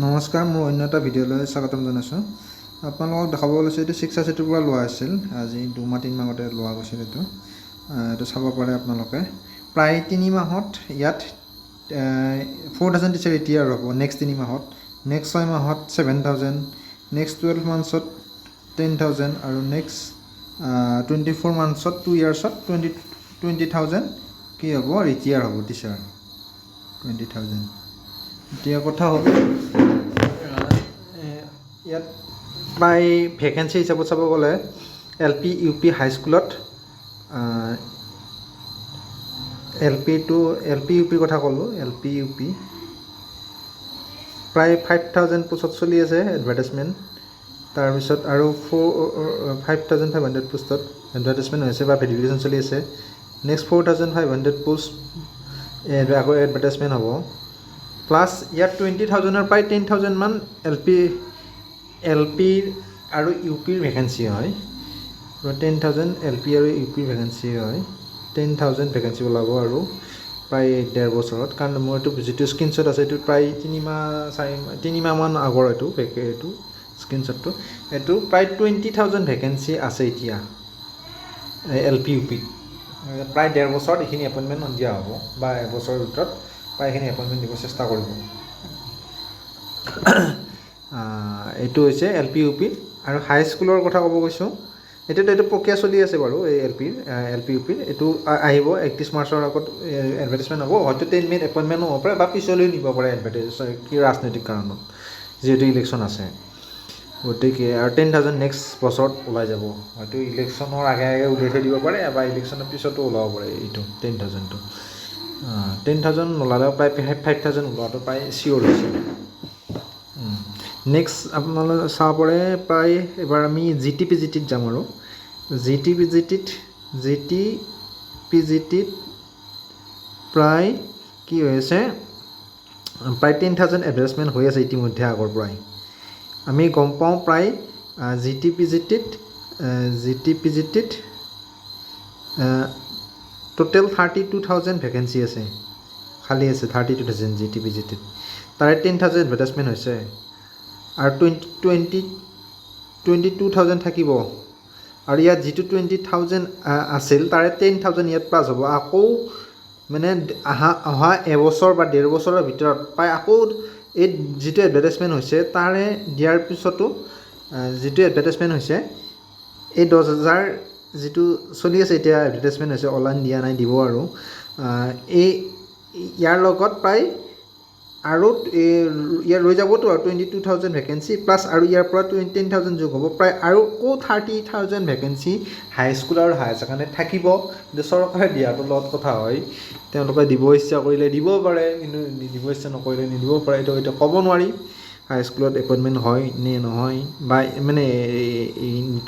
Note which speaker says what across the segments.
Speaker 1: নমস্কাৰ, মোৰ অন্য এটা ভিডিঅ'লৈ স্বাগতম জনাইছোঁ। আপোনালোকক দেখাব লৈছোঁ এইটো 6 পৰা লোৱা আছিল, আজি 2 মাহ 3 মাহ আগতে লোৱা গৈছিল। এইটো চাব পাৰে আপোনালোকে। প্ৰায় 3 মাহত ইয়াত 4000 টিচাৰ এতিয়া ৰ'ব নেক্সট 3 মাহত, নেক্সট 6 মাহত 7000, নেক্সট 12 মান্থছত 10,000 আৰু নেক্সট 24 মান্থছত 2 ইয়াৰ্ছত 20,000 কি হ'ব ৰিটায়াৰ হ'ব টিচাৰ 20,000। এতিয়া কথা হ'ল ইয়াত প্ৰায় ভেকেঞ্চি হিচাপত চাব গ'লে LP UP হাইস্কুলত LP UPৰ কথা ক'লোঁ। LP UP প্ৰায় 5,000 পোষ্টত চলি আছে এডভাৰ্টাইজমেণ্ট। তাৰপিছত আৰু 5,500 পোষ্টত এডভাৰ্টাইজমেণ্ট হৈছে বা ভেৰিফিকেশ্যন চলি আছে। নেক্সট 4,500 পোষ্ট আকৌ এডভাৰ্টাইজমেণ্ট হ'ব। প্লাছ ইয়াত 20,000ৰ প্ৰায় 10,000 মান LP আৰু UPৰ ভেকেঞ্চি হয়। 10,000 LP আৰু UPৰ ভেকেঞ্চি হয়। 10,000 ভেকেঞ্চি ওলাব আৰু প্ৰায় 1.5 বছৰত, কাৰণ মোৰ এইটো যিটো স্ক্ৰীনশ্বট আছে এইটো প্ৰায় 3 মাহমান আগৰ এইটো স্ক্ৰীনশ্বটটো। এইটো প্ৰায় 20,000 ভেকেঞ্চি আছে এতিয়া LP UP। প্ৰায় 1.5 বছৰত এইখিনি এপইণ্টমেণ্ট দিয়া হ'ব বা এবছৰৰ ভিতৰত প্ৰায়খিনি এপইণ্টমেণ্ট দিব চেষ্টা কৰিব। এইটো হৈছে LP UP। আৰু হাইস্কুলৰ কথা ক'ব গৈছোঁ, এইটো প্ৰক্ৰিয়া চলি আছে বাৰু এই LP UPৰ। এইটো আহিব 31 মাৰ্চৰ আগত এডভাৰ্টাইজমেণ্ট হ'ব। হয়তো 10 মে'ত এপইণ্টমেণ্টো হ'ব পাৰে বা পিছলৈ নিব পাৰে কি ৰাজনৈতিক কাৰণত, যিহেতু ইলেকশ্যন আছে। গতিকে আৰু 10,000 নেক্সট বছৰত ওলাই যাব। হয়তো ইলেকশ্যনৰ আগে উলিয়াই থৈ দিব পাৰে বা ইলেকশ্যনৰ পিছতো ওলাব পাৰে। এইটো 10,000টো 10,000 নোলালেও প্ৰায় 5,000 ওলোৱাটো প্ৰায় চিয়'ৰ হৈছে। নেক্সট আপোনালোকে চাব পাৰে প্ৰায় এবাৰ আমি GTPGTত যাম আৰু GTPGTত প্ৰায় কি হৈ আছে, প্ৰায় 10,000 এডভাৰ্টাইজমেণ্ট হৈ আছে ইতিমধ্যে আগৰ পৰাই। আমি গম পাওঁ প্ৰায় GTPGTত টোটেল 32,000 ভেকেঞ্চি আছে, খালী আছে 32,000 GTPGTত। তাৰে 10,000 এডভাৰ্টাইজমেণ্ট হৈছে আৰু 22,000 থাকিব। আৰু ইয়াত যিটো 20,000 আছিল তাৰে 10,000 ইয়াত প্লাছ হ'ব। আকৌ মানে অহা এবছৰ বা 1.5 বছৰৰ ভিতৰত প্ৰায় আকৌ এই যিটো এডভাৰ্টাইজমেণ্ট হৈছে তাৰে দিয়াৰ পিছতো যিটো এডভাৰ্টাইজমেণ্ট হৈছে এই 10,000 যিটো চলি আছে এতিয়া এডভাৰ্টাইজমেণ্ট হৈছে, অনলাইন দিয়া নাই, দিব আৰু ইয়াৰ লগত প্ৰায় আৰু ইয়াৰ ৰৈ যাবতো আৰু 22,000 ভেকেঞ্চি প্লাছ আৰু ইয়াৰ পৰা 10,000 যোগ হ'ব, প্ৰায় আৰু আকৌ 30,000 ভেকেঞ্চি হাইস্কুল আৰু হায়াৰ ছেকেণ্ডেৰীত থাকিব। কিন্তু চৰকাৰে দিয়াটোৰ লগত কথা হয়, তেওঁলোকে দিব ইচ্ছা কৰিলে দিব পাৰে, কিন্তু দিব ইচ্ছা নকৰিলে নিদিব পাৰে। এইটো ক'ব নোৱাৰি হাইস্কুলত এপইণ্টমেণ্ট হয় নে নহয়, বা মানে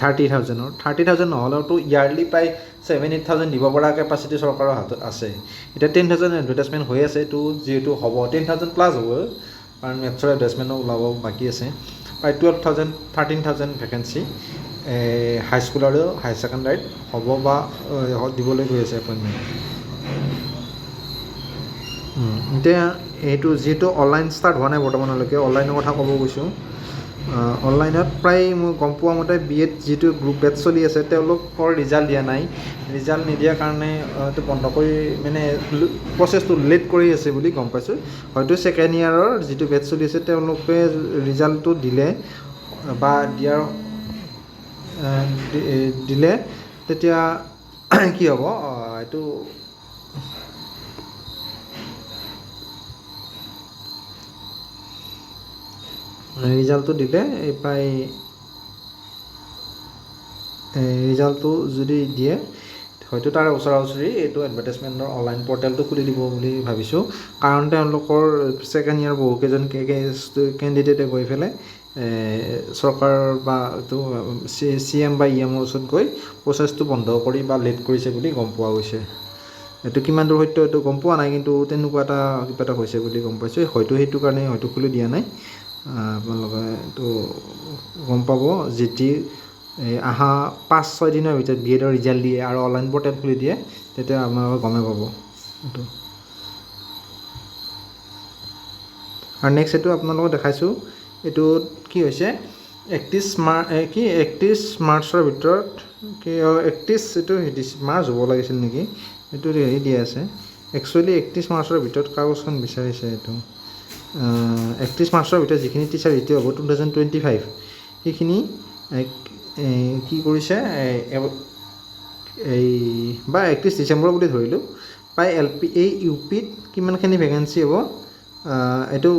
Speaker 1: 30,000 নহ'লেওতো ইয়াৰলি প্ৰায় 7,000-8,000 দিব পৰা কেপাচিটি চৰকাৰৰ হাতত আছে। এতিয়া 10,000 এডভাৰ্টাইজমেণ্ট হৈ আছে, এইটো যিহেতু হ'ব 10,000 প্লাছ হ'ব, কাৰণ মেথছৰ এডভাৰ্টাইজমেণ্টো ওলাব বাকী আছে। প্ৰায় 13,000 ভেকেঞ্চি হাইস্কুল আৰু হায়াৰ ছেকেণ্ডাৰীত হ'ব বা দিবলৈ গৈ আছে এপইণ্টমেণ্ট। এতিয়া এইটো যিহেতু অনলাইন ষ্টাৰ্ট হোৱা নাই বৰ্তমানলৈকে, অনলাইনৰ কথা ক'ব গৈছোঁ। অনলাইনত প্ৰায় মই গম পোৱা মতে BEd যিটো গ্ৰুপ বেটছ চলি আছে তেওঁলোকৰ ৰিজাল্ট দিয়া নাই। ৰিজাল্ট নিদিয়াৰ কাৰণে এইটো বন্ধ কৰি মানে প্ৰচেছটো লেট কৰি আছে বুলি গম পাইছোঁ। হয়তো ছেকেণ্ড ইয়াৰৰ যিটো বেটছ চলি আছে তেওঁলোকে ৰিজাল্টটো দিলে বা দিলে তেতিয়া কি হ'ব, এইটো ৰিজাল্টটো দিলে প্ৰায় ৰিজাল্টটো যদি দিয়ে হয়তো তাৰ ওচৰা ওচৰি এইটো এডভাৰ্টাইজমেণ্টৰ অনলাইন পৰ্টেলটো খুলি দিব বুলি ভাবিছোঁ। কাৰণ তেওঁলোকৰ ছেকেণ্ড ইয়াৰ বহুকেইজন কেণ্ডিডেটে গৈ পেলাই চৰকাৰ বা এইটো CM বা EMৰ ওচৰত গৈ প্ৰচেছটো বন্ধ কৰি বা লেট কৰিছে বুলি গম পোৱা গৈছে। এইটো কিমান দূৰ সত্য এইটো গম পোৱা নাই, কিন্তু তেনেকুৱা কিবা এটা হৈছে বুলি গম পাইছোঁ। হয়তো সেইটো কাৰণে হয়তো খুলি দিয়া নাই। আপোনালোকে এইটো গম পাব যেতি অহা 5-6 দিনৰ ভিতৰত BEdৰ ৰিজাল্ট দিয়ে আৰু অনলাইন পৰ্টেল খুলি দিয়ে, তেতিয়া আপোনালোকে গমেই পাব এইটো। আৰু নেক্সট এইটো আপোনালোকক দেখাইছোঁ এইটো কি হৈছে 31 মাৰ্চৰ ভিতৰত কি 31 এইটো মাৰ্চ হ'ব লাগিছিল নেকি এইটো হেৰি দিয়া আছে একচুৱেলি 31 মাৰ্চৰ ভিতৰত কাগজখন বিচাৰিছে এইটো 31 মাৰ্চৰ ভিতৰত যিখিনি টিচাৰ ৰিটিউ হ'ব 2025 সেইখিনি কি কৰিছে এই বা 31 ডিচেম্বৰ বুলি ধৰিলোঁ প্ৰায় এই ইউ পিত কিমানখিনি ভেকেঞ্চি হ'ব এইটো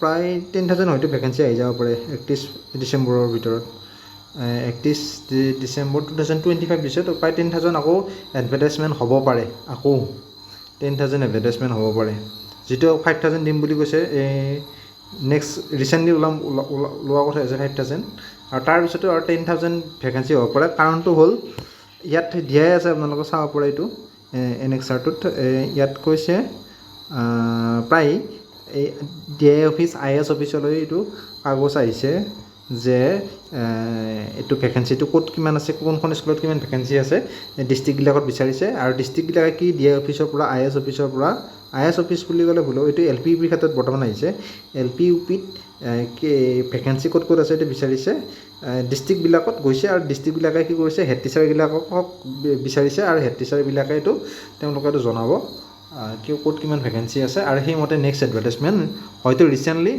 Speaker 1: প্ৰায় 10,000 হয়তো ভেকেঞ্চি আহি যাব পাৰে 31 ডিচেম্বৰৰ ভিতৰত 31 ডিচেম্বৰ 2025 দিছে তো প্ৰায় 10,000 আকৌ এডভাৰটাইজমেণ্ট হ'ব পাৰে আকৌ 10,000 এডভাৰটাইজমেণ্ট হ'ব পাৰে যিটো 5,000 দিম বুলি কৈছে নেক্সট ৰিচেণ্টলি লোৱা কথা হৈছে 5,000 আৰু তাৰপিছতো আৰু 10,000 ভেকেঞ্চি হ'ব পাৰে কাৰণটো হ'ল ইয়াত দিয়াই আছে আপোনালোকে চাব পাৰে এইটো এনেক্সাৰটোত ইয়াত কৈছে প্ৰায় এই DI অফিচ IAS অফিচলৈ এইটো কাগজ আহিছে যে এইটো ভেকেঞ্চিটো ক'ত কিমান আছে কোনখন স্কুলত কিমান ভেকেঞ্চি আছে ডিষ্ট্ৰিক্টবিলাকত বিচাৰিছে আৰু ডিষ্ট্ৰিক্টবিলাকে কি DI অফিচৰ পৰা IAS অফিচৰ পৰা IAS অফিচ বুলি ক'লে ভুল এইটো LP UPৰ ক্ষেত্ৰত বৰ্তমান আহিছে LP UPত ভেকেঞ্চি ক'ত ক'ত আছে এইটো বিচাৰিছে ডিষ্ট্ৰিক্টবিলাকত গৈছে আৰু ডিষ্ট্ৰিক্টবিলাকে কি কৰিছে হেড টিচাৰবিলাকক বিচাৰিছে আৰু হেড টিচাৰবিলাকে এইটো তেওঁলোকে এইটো জনাব ক'ত কিমান ভেকেঞ্চি আছে আৰু সেইমতে নেক্সট এডভাৰটাইজমেণ্ট হয়তো ৰিচেণ্টলি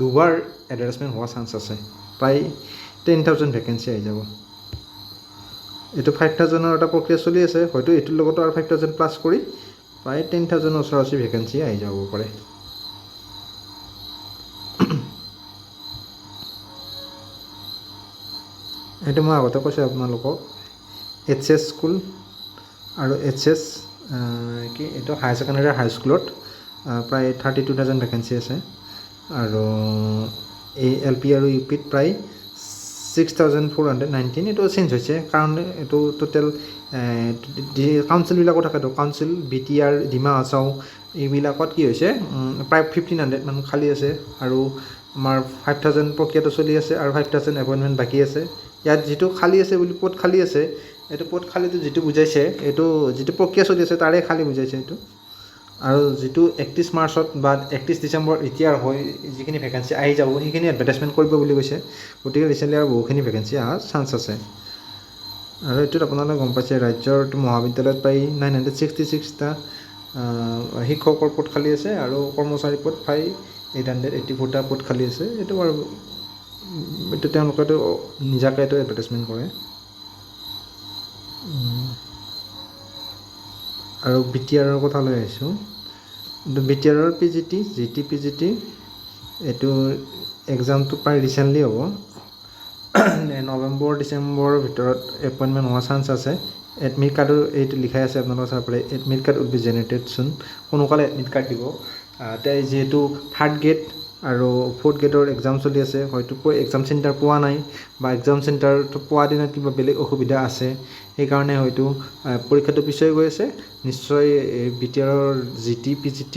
Speaker 1: দুবাৰ এডভাৰটাইজমেণ্ট হোৱা চান্স আছে প্ৰায় 10,000 ভেকেঞ্চি আহি যাব এইটো 5,000ৰ এটা প্ৰক্ৰিয়া চলি আছে হয়তো এইটোৰ লগতো আৰু 5,000 প্লাছ কৰি প্ৰায় 10,000 ওচৰা-ওচৰি ভেকেঞ্চি আহি যাব পাৰে এইটো মই আগতে কৈছোঁ আপোনালোকক HS স্কুল আৰু HS কি এইটো হায়াৰ ছেকেণ্ডেৰী হাইস্কুলত প্ৰায় 32,000 ভেকেঞ্চি আছে আৰু এই LP আৰু UPত প্ৰায় 6,419 এইটো চেঞ্জ হৈছে কাৰণ এইটো টোটেল কাউন্সিলবিলাকো থাকেতো কাউন্সিল BTR ডিমা হাছাও এইবিলাকত কি হৈছে প্ৰায় 1,500 মানুহ খালী আছে আৰু আমাৰ 5,000 প্ৰক্ৰিয়াটো চলি আছে আৰু 5,000 এপইণ্টমেণ্ট বাকী আছে ইয়াত যিটো খালী আছে বুলি পদ খালী আছে এইটো পদ খালীটো যিটো বুজাইছে এইটো যিটো প্ৰক্ৰিয়া চলি আছে তাৰে খালী বুজাইছে এইটো আৰু যিটো 31 মাৰ্চত বা 31 ডিচেম্বৰ এতিয়াৰ হৈ যিখিনি ভেকেঞ্চি আহি যাব সেইখিনি এডভাৰটাইজমেণ্ট কৰিব বুলি কৈছে গতিকে ৰিচেণ্টলি আৰু বহুখিনি ভেকেঞ্চি অহাৰ চান্স আছে আৰু এইটোত আপোনালোকে গম পাইছে ৰাজ্যৰ মহাবিদ্যালয়ত প্ৰায় 966টা শিক্ষকৰ পদ খালী আছে আৰু কৰ্মচাৰী পদ প্ৰায় 884টা পদ খালী আছে এইটো বাৰু এইটো তেওঁলোকেতো নিজাকৈ এইটো এডভাৰটাইজমেণ্ট কৰে আৰু BTRৰ কথা লৈ আহিছোঁ BTRৰ PGT GT PGT এইটো এক্সামটো প্ৰায় ৰিচেণ্টলি হ'ব নৱেম্বৰ ডিচেম্বৰৰ ভিতৰত এপইণ্টমেণ্ট হোৱা চান্স আছে এডমিট কাৰ্ডো এইটো লিখাই আছে আপোনালোকে চাব পাৰে admit card will be generated চুন কোনোকালে এডমিট কাৰ্ড দিব যিহেতু 3rd গ্ৰেড আৰু 4th গ্ৰেডৰ এক্সাম চলি আছে হয়তো এক্সাম চেণ্টাৰ পোৱা নাই বা এক্সাম চেণ্টাৰটো পোৱা দিনত কিবা বেলেগ অসুবিধা আছে সেইকাৰণে হয়তো পৰীক্ষাটো পিছুৱাই গৈ আছে নিশ্চয় BTRৰ GT PGT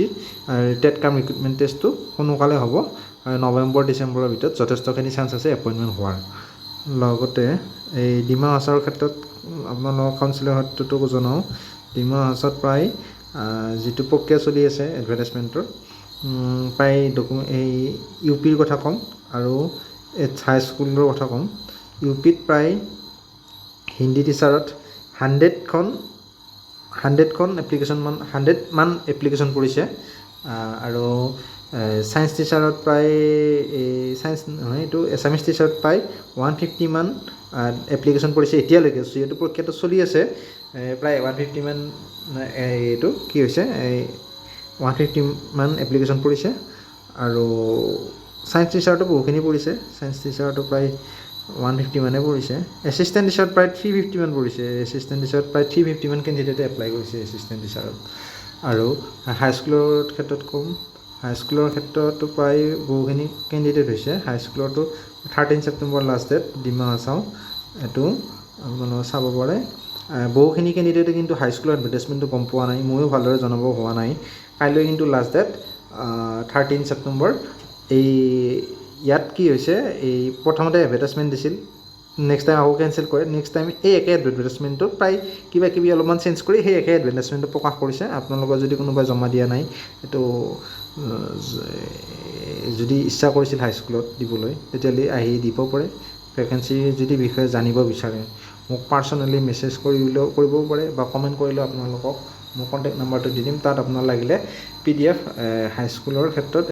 Speaker 1: টেট কাম ৰিক্ৰুটমেণ্ট টেষ্টটো সোনকালে হ'ব নৱেম্বৰ ডিচেম্বৰৰ ভিতৰত যথেষ্টখিনি চান্স আছে এপইণ্টমেণ্ট হোৱাৰ লগতে এই ডিমা হাছাওৰ ক্ষেত্ৰত আপোনালোকৰ কাউন্সিলৰ ক্ষেত্ৰতো জনাওঁ ডিমা হাছাওত প্ৰায় যিটো প্ৰক্ৰিয়া চলি আছে এডভাৰটাইজমেণ্টৰ প্ৰায় এই UPৰ কথা ক'ম আৰু হাইস্কুলৰ কথা ক'ম UPত প্ৰায় হিন্দী টিচাৰত 100খন এপ্লিকেশ্যন পৰিছে আৰু ছায়েন্স টিচাৰত প্ৰায় ছায়েন্স নহয় এইটো এছামিছ টিচাৰত প্ৰায় 150 মান এপ্লিকেশ্যন পৰিছে এতিয়ালৈকে যিহেতু প্ৰক্ৰিয়াটো চলি আছে প্ৰায় 150 মান এইটো কি হৈছে 150 মান এপ্লিকেশ্যন পৰিছে আৰু ছায়েন্স টিচাৰতো বহুখিনি পৰিছে ছায়েন্স টিচাৰতো প্ৰায় 150 মানে পৰিছে এছিষ্টেণ্ট টিচাৰত প্ৰায় 350 মান পৰিছে এছিষ্টেণ্ট টিচাৰত প্ৰায় 350 মান কেণ্ডিডেটে এপ্লাই কৰিছে এছিষ্টেণ্ট টিচাৰত আৰু হাইস্কুলৰ ক্ষেত্ৰত ক'ম হাইস্কুলৰ ক্ষেত্ৰতো প্ৰায় বহুখিনি কেণ্ডিডেট হৈছে হাইস্কুলতো 13 ছেপ্টেম্বৰ লাষ্ট ডেট ডিমা হাছাও এইটো আপোনালোকে চাব পাৰে বহুখিনি কেণ্ডিডেটে কিন্তু হাইস্কুলৰ এডভাৰটাইজমেণ্টটো গম পোৱা নাই ময়ো ভালদৰে জনাব হোৱা নাই কাইলৈ কিন্তু লাষ্ট ডেট 13 ছেপ্টেম্বৰ এই ইয়াত কি হৈছে এই প্ৰথমতে এডভাৰটাইজমেণ্ট দিছিল নেক্সট টাইম আকৌ কেঞ্চেল কৰে নেক্সট টাইম এই একে এডভাৰটাইজমেণ্টটো প্ৰায় কিবা অলপমান চেঞ্জ কৰি সেই একে এডভাৰটাইজমেণ্টটো প্ৰকাশ কৰিছে আপোনালোকৰ যদি কোনোবাই জমা দিয়া নাই এইটো যদি ইচ্ছা কৰিছিল হাইস্কুলত দিবলৈ তেতিয়াহ'লে আহি দিব পাৰে। ভেকেঞ্চিৰ যদি বিষয়ে জানিব বিচাৰে মোক পাৰ্চনেলি মেছেজ কৰিবও পাৰে বা কমেণ্ট কৰিলেও আপোনালোকক মোৰ কণ্টেক্ট নাম্বাৰটো দি দিম। তাত আপোনাৰ লাগিলে PDF হাইস্কুলৰ ক্ষেত্ৰত